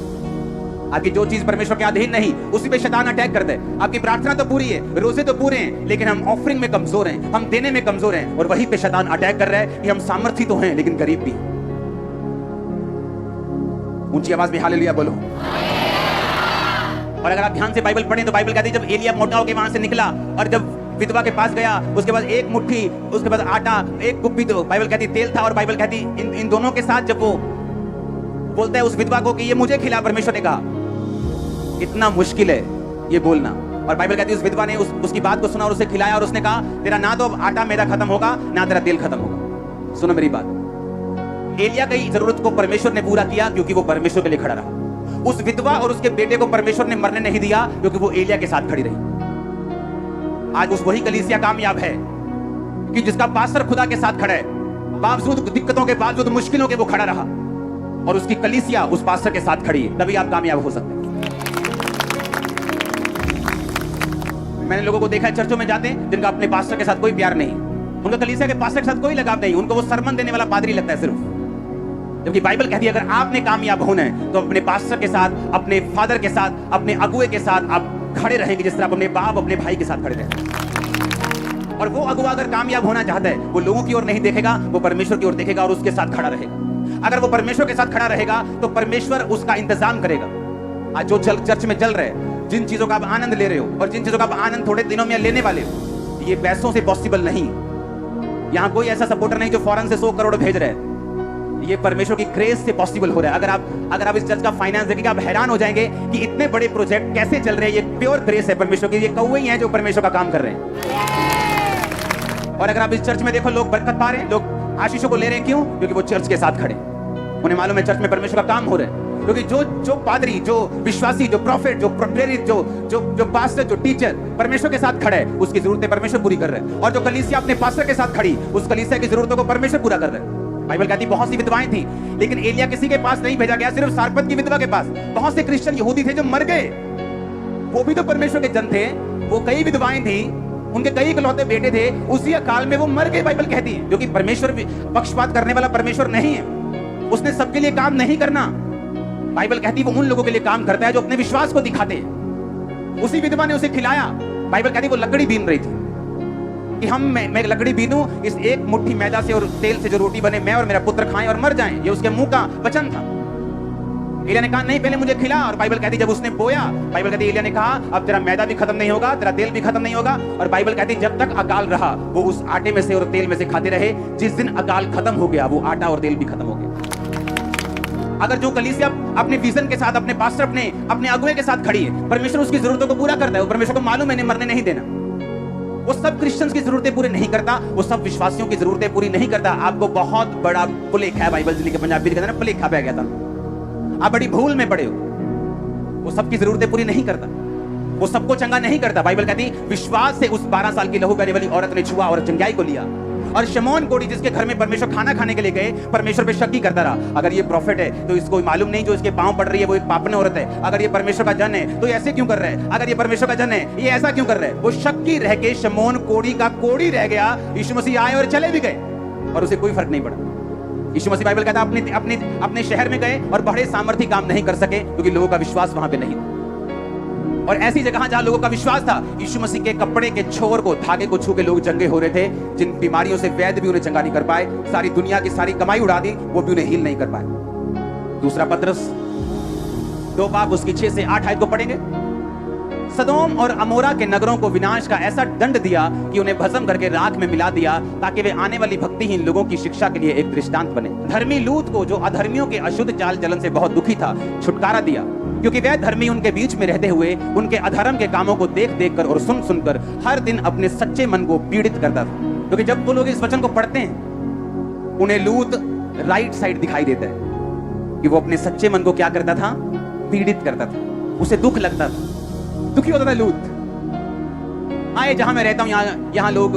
आपकी जो चीज परमेश्वर के अधीन नहीं, उसी पे शैतान अटैक करता है। आपकी प्रार्थना तो पूरी है, रोजे तो पूरे हैं, लेकिन हम ऑफरिंग में कमजोर हैं, हम देने में कमजोर हैं, और वहीं पे शैतान अटैक कर रहा है कि हम सामर्थी तो हैं लेकिन गरीब भी। ऊंची आवाज में हालेलुया बोलो। और अगर आप ध्यान से बाइबल पढ़ें तो बाइबल कहती है जब एलिया मोटा होकर वहां से निकला और जब विधवा के पास गया, उसके बाद एक मुट्ठी, उसके बाद आटा, एक कुप्पी, तो बाइबल कहती तेल था, और बाइबल कहती इन दोनों के साथ जब वो बोलता है उस विधवा को कि ये मुझे खिला, परमेश्वर ने कहा इतना मुश्किल है ये बोलना। और बाइबल कहती है उस विधवा ने उसकी बात को सुना और उसे खिलाया, और उसने कहा तेरा ना तो अब आटा मेरा खत्म होगा, ना तेरा तेल खत्म होगा। सुनो मेरी बात, एलिया की जरूरत को परमेश्वर ने पूरा किया क्योंकि वो परमेश्वर के लिए खड़ा रहा। उस विधवा और उसके बेटे को परमेश्वर ने मरने नहीं दिया क्योंकि वो एलिया के साथ खड़ी रही। आज उस वही कलीसिया कामयाब है कि जिसका पास्टर खुदा के साथ खड़ा है, बावजूद दिक्कतों के, बावजूद मुश्किलों के वो खड़ा रहा, और उसकी कलीसिया उस पास्टर के साथ खड़ी है। तभी आप कामयाब हो सकते हैं। मैंने लोगों को देखा है चर्चों में जाते हैं जिनका अपने पास्टर के साथ कोई प्यार नहीं, उनका कलीसिया के पास्टर के साथ कोई लगाव नहीं, उनको वो सरमन देने वाला पादरी लगता है सिर्फ। जबकि बाइबल कहती है अगर आपने कामयाब होना है तो अपने पास्टर के साथ, अपने फादर के साथ, अपने अगुए के साथ आप खड़े रहेंगे, जिस तरह आप अपने बाप, अपने भाई के साथ खड़े रहे। और वो अगुआ अगर कामयाब होना चाहता है, वो लोगों की ओर नहीं देखेगा, वो परमेश्वर की ओर देखेगा और उसके साथ खड़ा रहेगा। अगर वो परमेश्वर के साथ खड़ा रहेगा तो परमेश्वर उसका इंतजाम करेगा। आज जो चर्च में चल रहे हैं, जिन चीजों का आप आनंद ले रहे हो और जिन चीजों का आप आनंद थोड़े दिनों में लेने वाले हो, ये पैसों से पॉसिबल नहीं। यहां कोई ऐसा सपोर्टर नहीं जो फॉरेन से 100 करोड़ भेज रहे हैं, ये परमेश्वर की ग्रेस से पॉसिबल हो रहा है। अगर आप इस चर्च का फाइनेंस देखेंगे, आप हैरान हो जाएंगे कि इतने बड़े प्रोजेक्ट कैसे चल रहे हैं। ये प्योर ग्रेस है परमेश्वर की, ये कौवे ही हैं जो परमेश्वर का काम कर रहे हैं। और अगर आप इस चर्च में देखो, लोग बरकत पा रहे हैं, लोग आशीषों को ले रहे हैं, क्यों? क्योंकि वो चर्च के साथ खड़े, उन्हें मालूम है चर्च में परमेश्वर का काम हो रहा है। क्योंकि जो पादरी, जो विश्वासी, जो प्रॉफिट, जो प्रेरित, जो पास्टर, जो टीचर परमेश्वर के साथ खड़े है, उसकी जरूरतें परमेश्वर पूरी कर रहे हैं। और जो कलीसिया अपने पास्टर के साथ खड़ी, उस कलीसिया की जरूरतों को परमेश्वर पूरा कर रहे हैं। बाइबल कहती बहुत सी विधवाएं थी, लेकिन एलिया किसी के पास नहीं भेजा गया, सिर्फ सारपत की विधवा के पास। बहुत से क्रिश्चियन यहूदी थे जो मर गए, वो भी तो परमेश्वर के जन थे। वो कई विधवाएं थी, उनके कई इकलौते बेटे थे, उसी अकाल में वो मर गए। बाइबल कहती है क्योंकि परमेश्वर पक्षपात करने वाला परमेश्वर नहीं है, उसने सबके लिए काम नहीं करना। बाइबल कहती है वो उन लोगों के लिए काम करता है जो अपने विश्वास को दिखाते हैं। उसी विधवा ने उसे खिलाया। बाइबल कहती है वो लकड़ी बीन रही थी कि मैं लकड़ी बीनूं, इस एक मुट्ठी मैदा से और तेल से जो रोटी बने, मैं और मेरा पुत्र खाएं और मर जाएं। ये उसके मुंह का वचन था। एलिया ने कहा नहीं, पहले मुझे खिला। और बाइबल कहती जब उसने बोया, बाइबल कहती एलिया ने कहा अब तेरा मैदा भी खत्म नहीं होगा, तेरा तेल भी खत्म नहीं होगा। और बाइबल कहती जब तक अकाल रहा वो उस आटे में से और तेल में से खाते रहे। जिस दिन अकाल खत्म हो गया, वो आटा और तेल भी खत्म हो गया। अगर जो कलीसिया अपने विजन के साथ, अपने पास्टर, अपने अगुए के साथ खड़ी है, परमेश्वर उसकी जरूरतों को पूरा करता है। वो परमेश्वर को मालूम है इन्हें मरने नहीं देना। वो सब क्रिश्चियंस की जरूरतें पूरी नहीं करता, वो सब विश्वासियों की जरूरतें पूरी नहीं करता। आपको बहुत बड़ा पुलेखा है, बाइबल जिले के पंजाबी के अंदर पुलेखा पै गया था, आप बड़ी भूल में पड़े हो। वो सबकी जरूरतें पूरी नहीं करता, वो सबको चंगा नहीं करता। बाइबल कहती विश्वास से उस 12 साल की लहू बहने वाली औरत ने छुआ और चंगाई को लिया। और शमौन कोढ़ी जिसके घर में परमेश्वर खाना खाने के लिए गए, परमेश्वर पे शक ही करता रहा। अगर ये प्रॉफिट है तो इसको मालूम नहीं जो इसके पांव पड़ रही है वो एक पापन औरत है। अगर ये परमेश्वर का जन है तो ऐसे क्यों कर रहा है? अगर ये परमेश्वर का जन है ये ऐसा क्यों कर रहा है? वो शक्की रह के शमौन कोढ़ी का कोढ़ी रह गया। यीशु मसीह आए और चले भी गए और उसे कोई फर्क नहीं पड़ा। यीशु मसीह बाइबल कहता है अपने शहर में गए और बड़े सामर्थी काम नहीं कर सके क्योंकि लोगों का विश्वास वहां पे नहीं था। और ऐसी जगह जहां लोगों का विश्वास था, यीशु मसीह के कपड़े के छोर को, धागे को छू के लोग चंगे हो रहे थे। जिन बीमारियों से वैद्य भी उन्हें चंगा नहीं कर पाए, सारी दुनिया की सारी कमाई उड़ा दी, वो भी उन्हें हील नहीं कर पाए। दूसरा पतरस 2 बाब उसकी 6 से 8 आयत को पढ़ेंगे। सदोम और अमोरा के नगरों को विनाश का ऐसा दंड दिया कि उन्हें भस्म करके राख में मिला दिया, ताकि वे आने वाली भक्तिहीन लोगों की शिक्षा के लिए एक दृष्टांत बने। धर्मी लूत को, जो अधर्मियों के अशुद्ध चाल चलन से बहुत दुखी था, छुटकारा दिया, क्योंकि वह धर्मी उनके बीच में रहते हुए उनके अधर्म के कामों को देख देख कर और सुन सुनकर हर दिन अपने सच्चे मन को पीड़ित करता था। क्योंकि जब वो लोग इस वचन को पढ़ते हैं, उन्हें लूत राइट साइड दिखाई देता है कि वो अपने सच्चे मन को क्या करता था? पीड़ित करता था, उसे दुख लगता था, दुखी होता था लूत। आए जहां मैं रहता हूं यहां लोग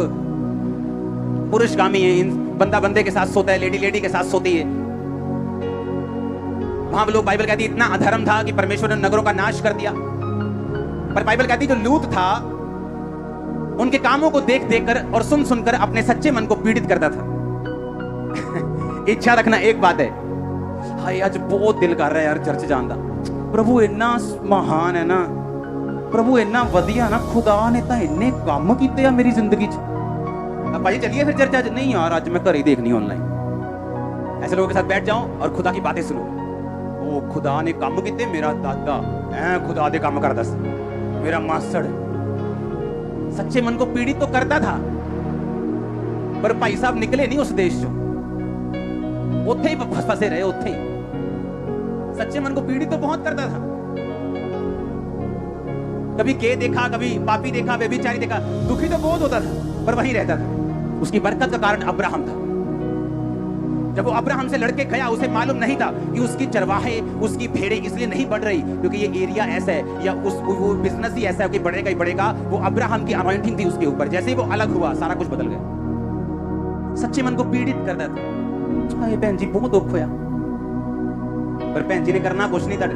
पुरुषगामी है, बंदा बंदे के साथ सोता है, लेडी लेडी के साथ सोती है। वहां लोग, बाइबल कहती है इतना अधर्म था कि परमेश्वर ने नगरों का नाश कर दिया। पर बाइबल कहती जो लूत था, उनके कामों को देख देख कर और सुन सुनकर अपने सच्चे मन को पीड़ित करता था। इच्छा रखना एक बात है, हाय आज बहुत दिल कर रहा है यार चर्च जान दा, प्रभु इन्ना महान है ना, प्रभु इन्ना वधिया ना, खुदा ने तो इन्ने काम कीते मेरी जिंदगी च। भाई चलिए फिर चर्च। नहीं यार आज मैं घर ही देखनी ऑनलाइन। ऐसे लोगों के साथ बैठ जाओ और खुदा की बातें सुनो। ओ खुदा ने काम कीते, मेरा दादा खुदा दे काम करदा सी, मेरा मास्टर। सच्चे मन को पीड़ित तो करता था, पर भाई साहब निकले नहीं उस देश से, उत्थे ही फंसे रहे, उत्थे ही। सच्चे मन को पीड़ित तो बहुत करता था। कभी के देखा, कभी पापी देखा, व्यभिचारी देखा, दुखी तो बहुत होता था, पर वहीं रहता था। उसकी बरकत का कारण अब्राहम था। जब वो अब्राहम से लड़के गया, उसे मालूम नहीं था कि उसकी चरवाहे, उसकी भेड़ें इसलिए नहीं बढ़ रही क्योंकि ये एरिया ऐसा है या वो बिजनेस ही ऐसा है कि बढ़ेगा ही बढ़ेगा। वो अब्राहम की अनॉइंटिंग थी उसके ऊपर। जैसे ही वो अलग हुआ, सारा कुछ बदल गया। सच्चे मन को पीड़ित करता था। ये भैन जी बहुत दुख होया, पर भैन जी ने करना कुछ नहीं तड़े,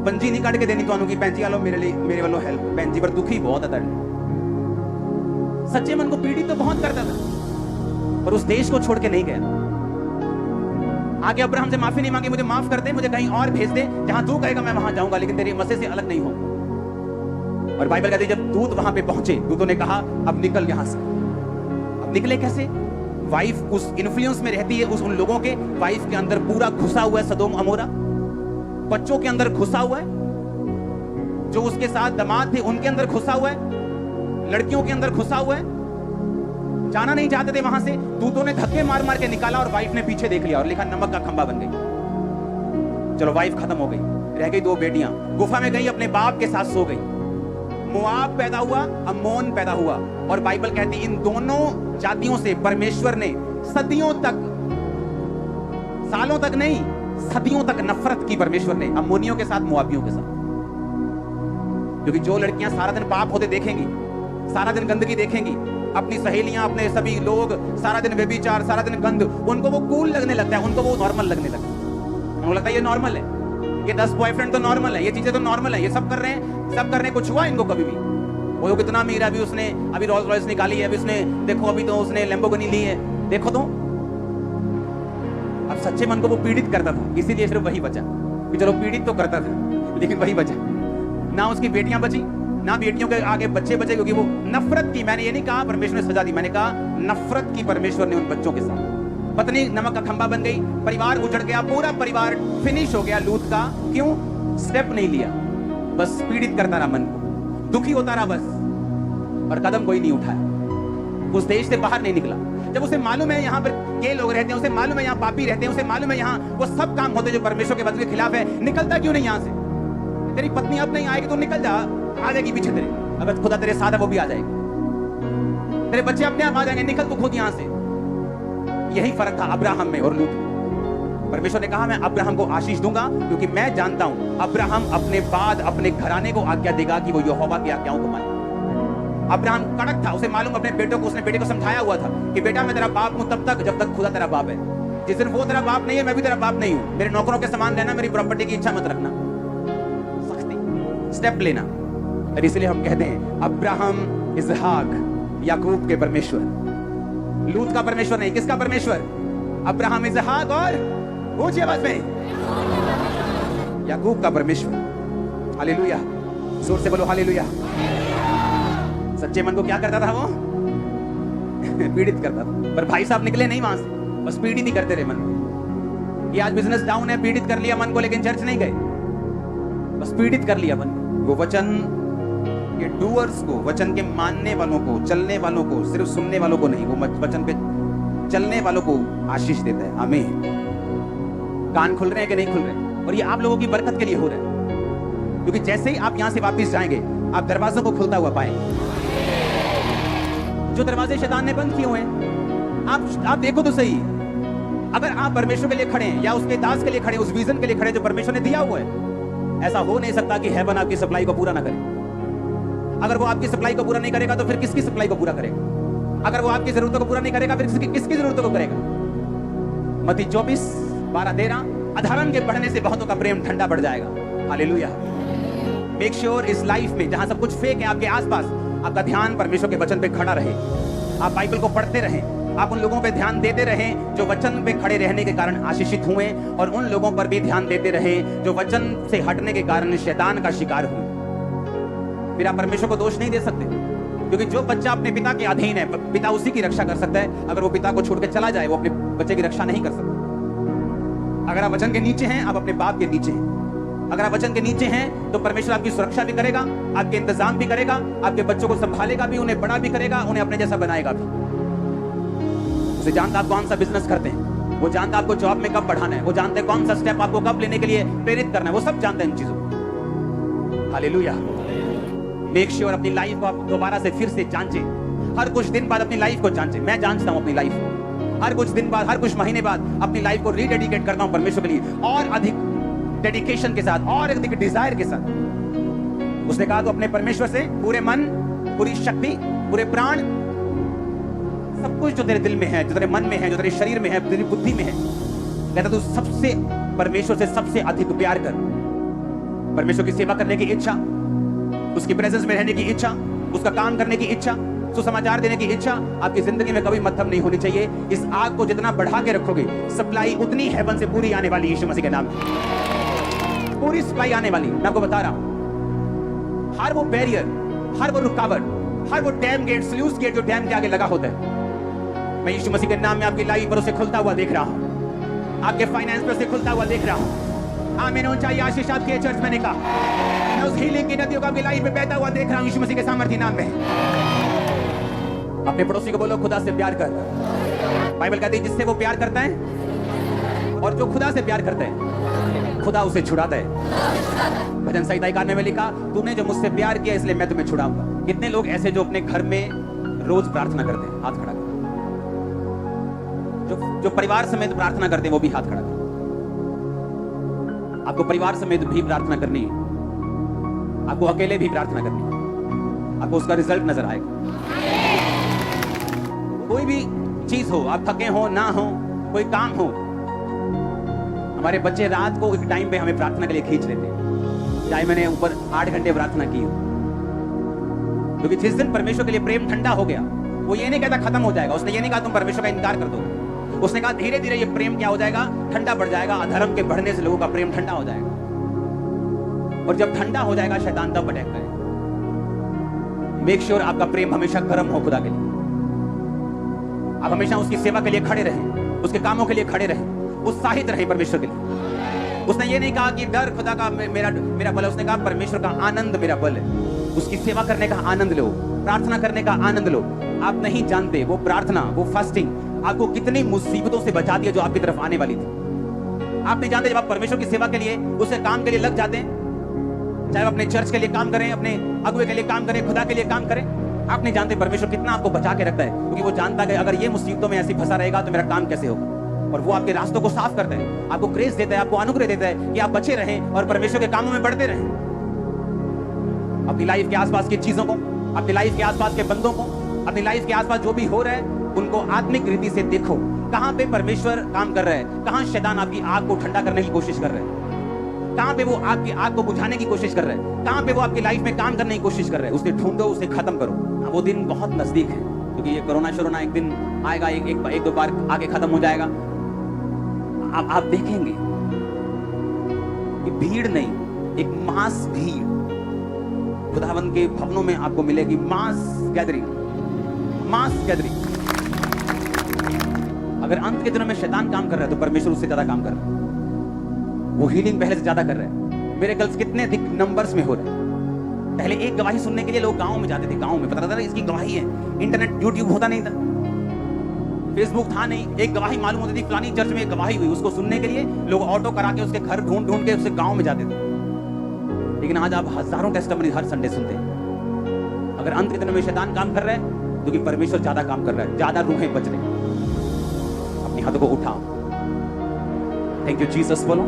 पंजी नहीं कट के देनी तुहानू कि भैन जी आलो मेरे वालों हेल्प। भैन जी पर दुखी बहुत है तड़े। सच्चे मन को पीड़ित तो बहुत करता था, पर उस देश को छोड़ के नहीं गया। आगे अब्राहम से माफी नहीं मांगी, मुझे माफ कर दे, मुझे कहीं और भेज दे, जहां तू कहेगा मैं वहां जाऊंगा, लेकिन तेरे मसे से अलग नहीं हूं। और बाइबल कहती है जब दूत वहां पे पहुंचे, दूतों ने कहा अब निकल यहां से। अब निकले कैसे? वाइफ उस इन्फ्लुएंस में रहती है, उन लोगों के वाइफ के अंदर पूरा घुसा हुआ है सदोम अमोरा, बच्चों के अंदर घुसा हुआ है, जो उसके साथ दामाद थे उनके अंदर घुसा हुआ है, लड़कियों के अंदर घुसा हुआ है। जाना नहीं चाहते थे वहां से, दूतों ने धक्के मार मार के निकाला और वाइफ ने पीछे देख लिया और लिखा नमक का खंबा बन गई। चलो वाइफ खत्म हो गई, रह गई 2 बेटियां। गुफा में गई, अपने बाप के साथ सो गई। मोआब पैदा हुआ, अम्मोन पैदा हुआ। और बाइबल कहती इन दोनों जातियों से परमेश्वर ने सदियों तक, सालों तक नहीं, सदियों तक नफरत की परमेश्वर ने, अम्मोनियों के साथ, मोआबियों के साथ। क्योंकि जो लड़कियां सारा दिन पाप होते देखेंगी, सारा दिन गंदगी देखेंगी, अपनी सहेलियां, अपने सभी लोग सारा दिन व्यभिचार, सारा दिन गंद, उनको वो कूल लगने लगता है, उनको वो नॉर्मल लगने लगता है। उनको लगता है ये नॉर्मल है, ये 10 बॉयफ्रेंड तो नॉर्मल है, ये चीजें तो नॉर्मल है, ये सब कर रहे हैं, सब करने कुछ हुआ इनको कभी भी? वो कितना अमीर है, अभी उसने अभी रोल्स रॉयस निकाली है, अभी उसने देखो, अभी तो उसने लैम्बोर्गिनी ली है, देखो तो। अब सच्चे मन को वो पीड़ित करता था, इसीलिए सिर्फ वही बचा कि चलो पीड़ित तो करता था लेकिन वही बचा। ना उसकी बेटियां बची, ना बेटियों के आगे बच्चे बचे, क्योंकि वो नफरत की, मैंने ये नहीं कहा परमेश्वर ने सजा दी, मैंने कहा नफरत की परमेश्वर ने उन बच्चों के साथ। पत्नी नमक का खंबा बन गई, परिवार उजड़ गया, पूरा परिवार फिनिश हो गया लूत का। क्यों? स्टेप नहीं लिया, बस पीड़ित करता रहा मन को, दुखी होता रहा बस, और कदम कोई नहीं उठाया, उस देश से बाहर नहीं निकला। जब उसे मालूम है यहाँ पर के लोग रहते हैं, उसे मालूम है यहाँ पापी रहते हैं, उसे मालूम है यहाँ वो सब काम होते जो परमेश्वर के वचन के खिलाफ है, निकलता क्यों नहीं यहाँ से? तेरी पत्नी अब नहीं आएगी तो निकल जा, आ जाएगी पीछे तेरे, अगर खुदा तेरे साथ है वो भी आ जाएगी, तेरे बच्चे अपने आप आ जाएंगे, निकल तू खुद यहाँ से। यही फर्क था अब्राहम में और लूत में। परमेश्वर ने कहा मैं अब्राहम को आशीष दूंगा, क्योंकि मैं जानता हूं अब्राहम अपने बाद अपने घराने को आज्ञा देगा कि वो यहोवा की आज्ञाओं को माने। अब्राहम कड़क था, उसे मालूम अपने बेटे को समझाया हुआ था कि बेटा मैं तेरा बाप हूं तब तक जब तक खुदा तेरा बाप है। जिस दिन वो तेरा बाप नहीं है मैं भी तेरा बाप नहीं हूं। मेरे नौकरों के समान रहना, मेरी प्रॉपर्टी की इच्छा मत रखना। सख्ती स्टेप लेना। और इसलिए हम कहते हैं अब्राहम इसहाक याकूब के परमेश्वर, लूत का परमेश्वर नहीं, किसका परमेश्वर? अब्राहम इसहाक और ऊंची आवाज में याकूब का परमेश्वर। हालेलुया, जोर से बोलो हालेलुया। सच्चे मन को क्या करता था वो? पीड़ित करता था। पर भाई साहब निकले नहीं वहां से, बस पीड़ित ही करते रहे मन। ये आज बिजनेस डाउन है, पीड़ित कर लिया मन को, लेकिन चर्च नहीं गए, बस पीड़ित कर लिया मन। वो वचन के डूअर्स को, वचन के मानने वालों को, चलने वालों को, सिर्फ सुनने वालों को नहीं, वो वचन पे चलने वालों को आशीष देता है। आमीन। कान खुल रहे हैं कि नहीं खुल रहे? और ये आप लोगों की बरकत के लिए हो रहा है, क्योंकि जैसे ही आप यहां से वापस जाएंगे आप दरवाजों को खुलता हुआ पाएंगे। जो दरवाजे शैतान ने बंद किए हुए हैं, आप देखो तो सही। अगर आप परमेश्वर के लिए खड़े हैं या उसके दास के लिए खड़े, उस विजन के लिए खड़े जो परमेश्वर ने दिया हुआ है, ऐसा हो नहीं सकता कि हेवन आपकी सप्लाई को पूरा ना करे। अगर वो आपकी सप्लाई को पूरा नहीं करेगा तो फिर किसकी सप्लाई को पूरा करेगा? अगर वो आपकी जरूरतों को पूरा नहीं करेगा फिर किसकी जरूरतों को करेगा? मत्ती 24:12-13 अधर्म के बढ़ने से बहुतों का प्रेम ठंडा पड़ जाएगा। हालेलुया। मेक श्योर इस लाइफ में जहां सब कुछ फेक है आपके आसपास, आपका ध्यान परमेश्वर के वचन पे खड़ा रहे। आप बाइबल को पढ़ते रहें, आप उन लोगों पे ध्यान देते रहें जो वचन पे खड़े रहने के कारण आशीषित हुए, और उन लोगों पर भी ध्यान देते रहें जो वचन से हटने के कारण शैतान का शिकार हुए। फिर आप परमेश्वर को दोष नहीं दे सकते, क्योंकि जो बच्चा अपने पिता के अधीन है, पिता उसी की रक्षा कर सकता है। अगर वो पिता को छोड़ के चला जाए, वो अपने बच्चे की रक्षा नहीं कर सकता। अगर आप वचन के नीचे हैं, आप अपने बाप के नीचे हैं। अगर आप वचन के नीचे हैं तो परमेश्वर आपकी सुरक्षा भी करेगा, आपके इंतजाम भी करेगा, आपके बच्चों को संभालेगा भी, उन्हें बड़ा भी करेगा, उन्हें अपने जैसा बनाएगा भी। उसे जानता आप कौन सा बिजनेस करते हैं, वो जानता आपको जॉब में कब बढ़ाना है, वो जानते हैं कौन सा स्टेप आपको कब लेने के लिए प्रेरित करना है, वो सब जानते हैं इन चीजों को। हालेलुया। मेक श्योर अपनी लाइफ को आप दोबारा से फिर से जांचें। हर कुछ दिन बाद अपनी लाइफ को जांचें। मैं जांचता हूं अपनी लाइफ को, हर कुछ दिन बाद, हर कुछ महीने बाद अपनी लाइफ को रीडेडिकेट करता हूं परमेश्वर के लिए, और अधिक डेडिकेशन के साथ, और अधिक डिजायर के साथ। उसने कहा तो अपने परमेश्वर से पूरे मन, पूरी शक्ति, पूरे प्राण, सब कुछ जो तेरे दिल में है, जो तेरे मन में है, जो तेरे शरीर में है, तेरी बुद्धि में है, कहता तू सबसे परमेश्वर से सबसे अधिक प्यार कर। परमेश्वर की सेवा करने की इच्छा, उसकी प्रेजेंस में रहने की इच्छा, उसका काम करने की इच्छा, सुसमाचार देने की इच्छा आपकी जिंदगी में कभी मध्यम नहीं होनी चाहिए। इस आग को जितना बढ़ा के रखोगे, सप्लाई उतनी हेवन से पूरी आने वाली, यीशु मसीह के नाम में पूरी सप्लाई आने वाली। मैं आपको बता रहा हूं, हर वो बैरियर, हर वो रुकावट, हर वो डैम गेट, स्लूस गेट जो डैम के आगे लगा होता है, मैं यीशु मसीह के नाम में आपकी लाइफ पर उसे खुलता हुआ देख रहा हूं, आपके फाइनेंस पर उसे खुलता हुआ देख रहा हूं। आमीन। ऊंचाई आशीष आपकी चर्च में निकाल, मैं उस हीलिंग की नदियों का आपकी लाइफ में बहता हुआ देख रहा हूं यीशु मसीह के सामर्थ्य नाम में। अपने पड़ोसी को बोलो खुदा से प्यार कर। बाइबल कहती है जिससे वो प्यार करता है और जो खुदा से प्यार करता है, खुदा उसे छुड़ाता है। भजन संहिता 91 में लिखा, तूने जो मुझसे प्यार किया इसलिए मैं तुम्हें छुड़ाऊंगा। कितने लोग ऐसे जो अपने घर में रोज प्रार्थना करते हैं? हाथ खड़ा कर। जो परिवार समेत प्रार्थना करते हैं वो भी हाथ खड़ा कर। आपको परिवार समेत भी प्रार्थना करनी है, आपको अकेले भी प्रार्थना करनी है, आपको उसका रिजल्ट नजर आएगा। कोई भी चीज हो, आप थके हो ना हो, कोई काम हो, हमारे बच्चे रात को एक टाइम पे हमें प्रार्थना के लिए खींच लेते हैं, चाहे मैंने ऊपर 8 घंटे प्रार्थना की हो, क्योंकि जिस दिन परमेश्वर के लिए प्रेम ठंडा हो गया, वो ये नहीं कहता खत्म हो जाएगा। उसने ये नहीं कहा तुम परमेश्वर का इनकार कर दो, उसने कहा धीरे धीरे ये प्रेम क्या हो जाएगा, ठंडा पड़ जाएगा। अधर्म के बढ़ने से लोगों का प्रेम ठंडा हो जाएगा, और जब ठंडा हो जाएगा शैतान तब अटैक करेगा। मेक श्योर आपका प्रेम हमेशा गर्म हो खुदा के लिए। आप हमेशा उसकी सेवा के लिए खड़े रहें, उसके कामों के लिए खड़े रहें, उत्साहित रहें परमेश्वर के लिए। उसने ये नहीं कहा कि डर खुदा का मेरा बल है, उसने कहा परमेश्वर का आनंद मेरा बल है। उसकी सेवा करने का आनंद लो, प्रार्थना करने का आनंद लो। आप नहीं जानते वो प्रार्थना, वो फास्टिंग आपको कितनी मुसीबतों से बचा दिया जो आपकी तरफ आने वाली थी। आप नहीं जानते, जब आप परमेश्वर की सेवा के लिए, उसके काम के लिए लग जाते हैं, चाहे आप अपने चर्च के लिए काम करें, अपने अगुवे के लिए काम करें, खुदा के लिए काम करें, आप नहीं जानते परमेश्वर कितना आपको बचा के रखता है, क्योंकि वो जानता है अगर ये मुसीबतों में ऐसे फंसा रहेगा तो मेरा काम कैसे होगा। और वो आपके रास्तों को साफ करता है, आपको ग्रेस देता है, आपको अनुग्रह देता है कि आप बचे रहें और परमेश्वर के कामों में बढ़ते रहें। अपनी लाइफ के आसपास की चीजों को अपनी लाइफ के आसपास के बंदों को, अपनी लाइफ के आसपास जो भी हो रहा है, उनको आत्मिक रीति से देखो। कहां पे परमेश्वर काम कर रहा है, कहां शैतान आपकी आग को ठंडा करने की कोशिश कर रहा है, कहां पे वो आपकी आग को बुझाने की कोशिश कर रहा है, कहां पे वो आपकी लाइफ में काम करने की कोशिश कर रहा है, उसे ढूंढो, उसे खत्म करो। वो दिन बहुत नजदीक है, क्योंकि ये कोरोना शोरोना एक दिन आएगा, एक दो बार आके खत्म हो जाएगा। आप देखेंगे कि भीड़ नहीं, एक मास भीड़ खुदावंद के भवनों में आपको मिलेगी। मास गैदरिंग, मास गैदरिंग। अगर अंत के दिनों में शैतान काम कर रहा है तो परमेश्वर उससे ज्यादा काम कर रहा है। वो हीलिंग पहले से ज्यादा कर रहा है। मिरेकल्स कितने अधिक नंबर्स में हो रहे हैं। पहले एक गवाही सुनने के लिए लोग गांव में जाते थे, गांव में पता था इसकी गवाही है। इंटरनेट, यूट्यूब होता नहीं था, फेसबुक था नहीं, एक गवाही मालूम होती थी फलानी चर्च में एक गवाही हुई, उसको सुनने के लिए लोग ऑटो करा के उसके घर ढूंढ ढूंढ के उससे गांव में जाते थे। लेकिन आज आप हजारों टेस्टिमनी हर संडे सुनते हैं। अगर अंत के दिनों में शैतान काम कर रहा है, क्योंकि परमेश्वर ज्यादा काम कर रहा है, ज्यादा रूहें बच रही। अपनी हाथों को उठाओ। थैंक यू जीसस बोलो।